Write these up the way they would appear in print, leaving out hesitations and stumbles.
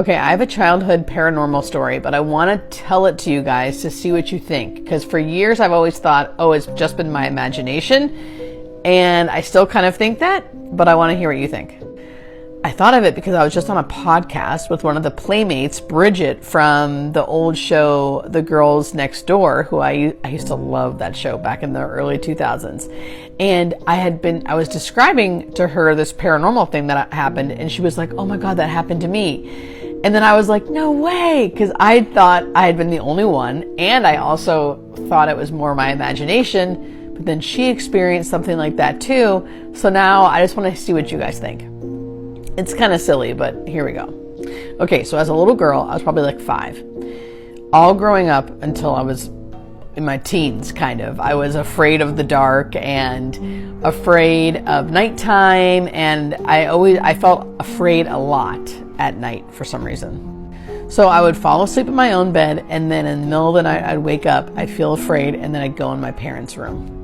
Okay, I have a childhood paranormal story, but I want to tell it to you guys to see what you think. Because for years I've always thought, oh, it's just been my imagination. And I still kind of think that, but I want to hear what you think. I thought of it because I was just on a podcast with one of the playmates, Bridget, from the old show, The Girls Next Door, who I used to love that show back in the early 2000s. And I was describing to her this paranormal thing that happened, and she was like, oh my God, that happened to me. And then I was like, no way, because I thought I had been the only one, and I also thought it was more my imagination, but then she experienced something like that too. So now I just want to see what you guys think. It's kind of silly, but here we go. Okay, so as a little girl, I was probably like 5. All growing up until I was in my teens, kind of. I was afraid of the dark and afraid of nighttime, and I felt afraid a lot at night for some reason. So I would fall asleep in my own bed, and then in the middle of the night I'd wake up, I'd feel afraid, and then I'd go in my parents' room.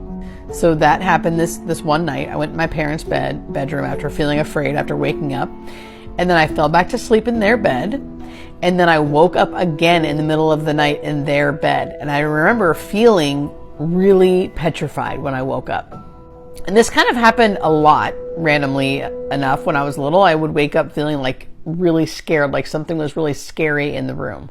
So that happened this one night. I went in my parents' bedroom after feeling afraid, after waking up, and then I fell back to sleep in their bed, and then I woke up again in the middle of the night in their bed, and I remember feeling really petrified when I woke up. And this kind of happened a lot, randomly enough. When I was little, I would wake up feeling like really scared, like something was really scary in the room.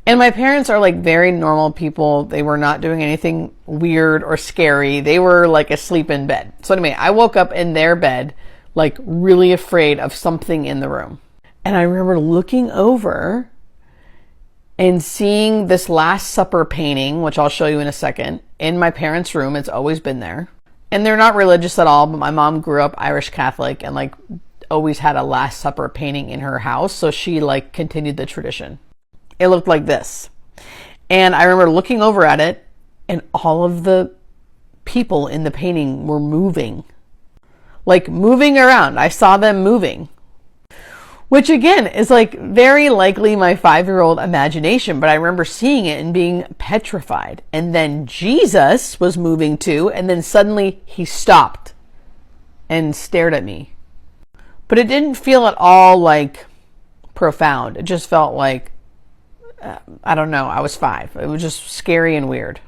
And my parents are like very normal people. They were not doing anything weird or scary. They were like asleep in bed. So anyway, I woke up in their bed, like really afraid of something in the room. And I remember looking over and seeing this Last Supper painting, which I'll show you in a second, in my parents' room. It's always been there. And they're not religious at all, but my mom grew up Irish Catholic and like always had a Last Supper painting in her house. So she like continued the tradition. It looked like this. And I remember looking over at it, and all of the people in the painting were moving. Like moving around. I saw them moving. Which again is like very likely my 5-year-old imagination, but I remember seeing it and being petrified. And then Jesus was moving too, and then suddenly he stopped and stared at me. But it didn't feel at all like profound. It just felt like, I don't know, I was 5. It was just scary and weird.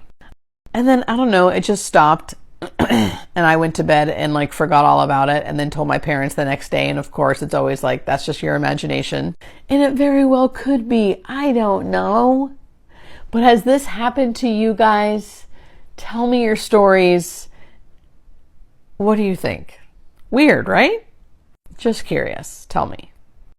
And then, I don't know, it just stopped. And I went to bed and like forgot all about it, and then told my parents the next day. And of course, it's always like, that's just your imagination. And it very well could be. I don't know. But has this happened to you guys? Tell me your stories. What do you think? Weird, right? Just curious. Tell me.